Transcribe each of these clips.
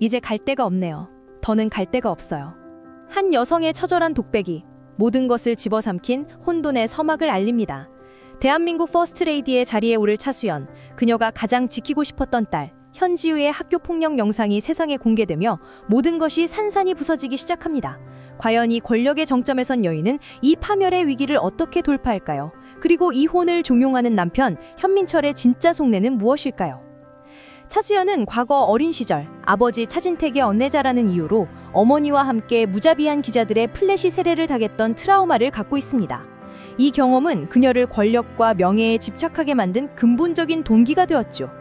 이제 갈 데가 없네요. 더는 갈 데가 없어요. 한 여성의 처절한 독백이 모든 것을 집어삼킨 혼돈의 서막을 알립니다. 대한민국 퍼스트레이디의 자리에 오를 차수연, 그녀가 가장 지키고 싶었던 딸 현지우의 학교 폭력 영상이 세상에 공개되며 모든 것이 산산이 부서지기 시작합니다. 과연 이 권력의 정점에 선 여인은 이 파멸의 위기를 어떻게 돌파할까요? 그리고 이혼을 종용하는 남편 현민철의 진짜 속내는 무엇일까요? 차수연은 과거 어린 시절 아버지 차진택의 언내자라는 이유로 어머니와 함께 무자비한 기자들의 플래시 세례를 당했던 트라우마를 갖고 있습니다. 이 경험은 그녀를 권력과 명예에 집착하게 만든 근본적인 동기가 되었죠.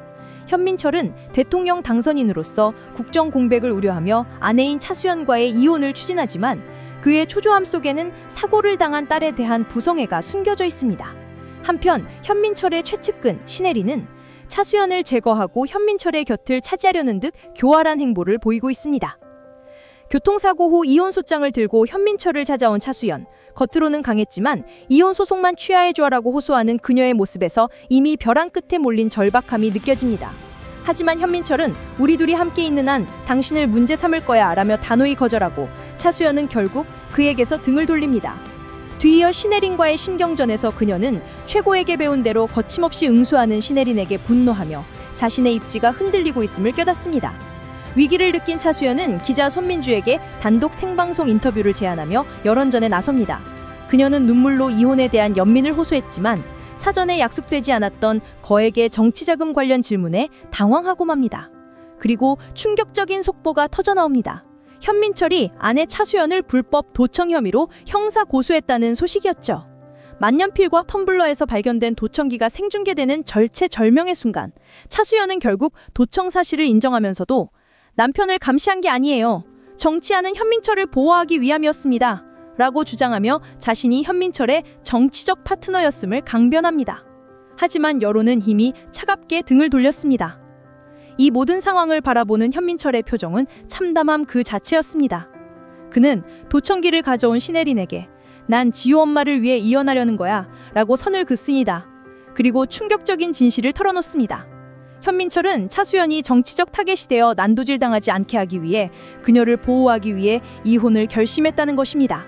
현민철은 대통령 당선인으로서 국정 공백을 우려하며 아내인 차수연과의 이혼을 추진하지만 그의 초조함 속에는 사고를 당한 딸에 대한 부성애가 숨겨져 있습니다. 한편 현민철의 최측근 신혜리는 차수연을 제거하고 현민철의 곁을 차지하려는 듯 교활한 행보를 보이고 있습니다. 교통사고 후 이혼 소장을 들고 현민철을 찾아온 차수연. 겉으로는 강했지만 이혼 소송만 취하해줘라고 호소하는 그녀의 모습에서 이미 벼랑 끝에 몰린 절박함이 느껴집니다. 하지만 현민철은 우리 둘이 함께 있는 한 당신을 문제 삼을 거야 라며 단호히 거절하고 차수연은 결국 그에게서 등을 돌립니다. 뒤이어 신혜린과의 신경전에서 그녀는 최고에게 배운 대로 거침없이 응수하는 신혜린에게 분노하며 자신의 입지가 흔들리고 있음을 깨닫습니다. 위기를 느낀 차수연은 기자 손민주에게 단독 생방송 인터뷰를 제안하며 여론전에 나섭니다. 그녀는 눈물로 이혼에 대한 연민을 호소했지만 사전에 약속되지 않았던 거액의 정치자금 관련 질문에 당황하고 맙니다. 그리고 충격적인 속보가 터져나옵니다. 현민철이 아내 차수연을 불법 도청 혐의로 형사 고소했다는 소식이었죠. 만년필과 텀블러에서 발견된 도청기가 생중계되는 절체절명의 순간 차수연은 결국 도청 사실을 인정하면서도 남편을 감시한 게 아니에요. 정치하는 현민철을 보호하기 위함이었습니다. 라고 주장하며 자신이 현민철의 정치적 파트너였음을 강변합니다. 하지만 여론은 이미 차갑게 등을 돌렸습니다. 이 모든 상황을 바라보는 현민철의 표정은 참담함 그 자체였습니다. 그는 도청기를 가져온 신혜린에게 난 지우 엄마를 위해 이혼하려는 거야 라고 선을 긋습니다. 그리고 충격적인 진실을 털어놓습니다. 현민철은 차수연이 정치적 타겟이 되어 난도질당하지 않게 하기 위해 그녀를 보호하기 위해 이혼을 결심했다는 것입니다.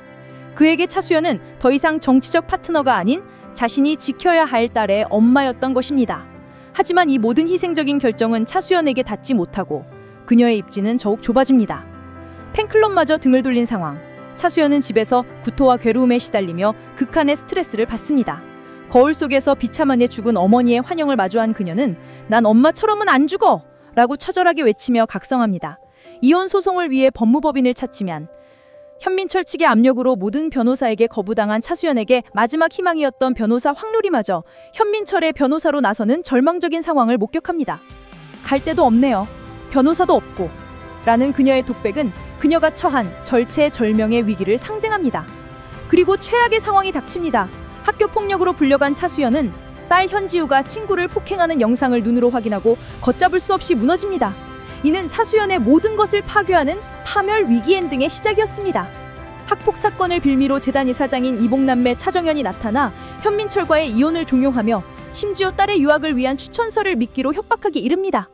그에게 차수연은 더 이상 정치적 파트너가 아닌 자신이 지켜야 할 딸의 엄마였던 것입니다. 하지만 이 모든 희생적인 결정은 차수연에게 닿지 못하고 그녀의 입지는 더욱 좁아집니다. 팬클럽마저 등을 돌린 상황. 차수연은 집에서 구토와 괴로움에 시달리며 극한의 스트레스를 받습니다. 거울 속에서 비참하게 죽은 어머니의 환영을 마주한 그녀는 난 엄마처럼은 안 죽어! 라고 처절하게 외치며 각성합니다. 이혼 소송을 위해 법무법인을 찾지만 현민철 측의 압력으로 모든 변호사에게 거부당한 차수연에게 마지막 희망이었던 변호사 황누리마저 현민철의 변호사로 나서는 절망적인 상황을 목격합니다. 갈 데도 없네요. 변호사도 없고. 라는 그녀의 독백은 그녀가 처한 절체절명의 위기를 상징합니다. 그리고 최악의 상황이 닥칩니다. 학교 폭력으로 불려간 차수연은 딸 현지우가 친구를 폭행하는 영상을 눈으로 확인하고 걷잡을 수 없이 무너집니다. 이는 차수연의 모든 것을 파괴하는 파멸 위기 엔딩의 시작이었습니다. 학폭 사건을 빌미로 재단 이사장인 이복남매 차정현이 나타나 현민철과의 이혼을 종용하며 심지어 딸의 유학을 위한 추천서를 미끼로 협박하기 이릅니다.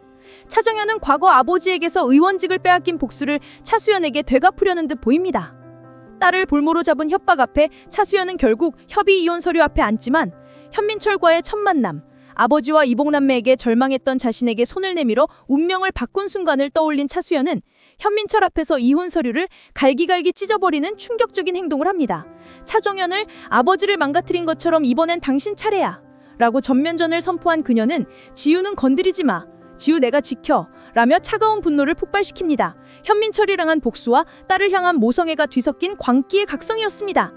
차정현은 과거 아버지에게서 의원직을 빼앗긴 복수를 차수연에게 되갚으려는 듯 보입니다. 딸을 볼모로 잡은 협박 앞에 차수연은 결국 협의 이혼 서류 앞에 앉지만 현민철과의 첫 만남, 아버지와 이복남매에게 절망했던 자신에게 손을 내밀어 운명을 바꾼 순간을 떠올린 차수연은 현민철 앞에서 이혼 서류를 갈기갈기 찢어버리는 충격적인 행동을 합니다. 차정현을 아버지를 망가뜨린 것처럼 이번엔 당신 차례야 라고 전면전을 선포한 그녀는 지우는 건드리지 마. 지우 내가 지켜. 라며 차가운 분노를 폭발시킵니다. 현민철을 향한 복수와 딸을 향한 모성애가 뒤섞인 광기의 각성이었습니다.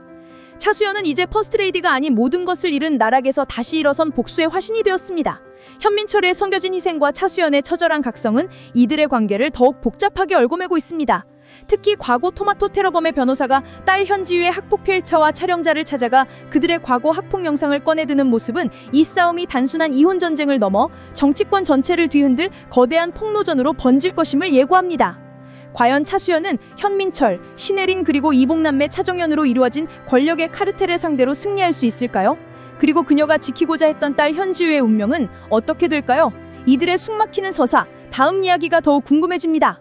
차수연은 이제 퍼스트레이디가 아닌 모든 것을 잃은 나락에서 다시 일어선 복수의 화신이 되었습니다. 현민철의 섬겨진 희생과 차수연의 처절한 각성은 이들의 관계를 더욱 복잡하게 얽어매고 있습니다. 특히 과거 토마토 테러범의 변호사가 딸 현지우의 학폭 피해자와 촬영자를 찾아가 그들의 과거 학폭 영상을 꺼내드는 모습은 이 싸움이 단순한 이혼 전쟁을 넘어 정치권 전체를 뒤흔들 거대한 폭로전으로 번질 것임을 예고합니다. 과연 차수연은 현민철, 신혜린 그리고 이복남매 차정현으로 이루어진 권력의 카르텔을 상대로 승리할 수 있을까요? 그리고 그녀가 지키고자 했던 딸 현지우의 운명은 어떻게 될까요? 이들의 숨막히는 서사, 다음 이야기가 더욱 궁금해집니다.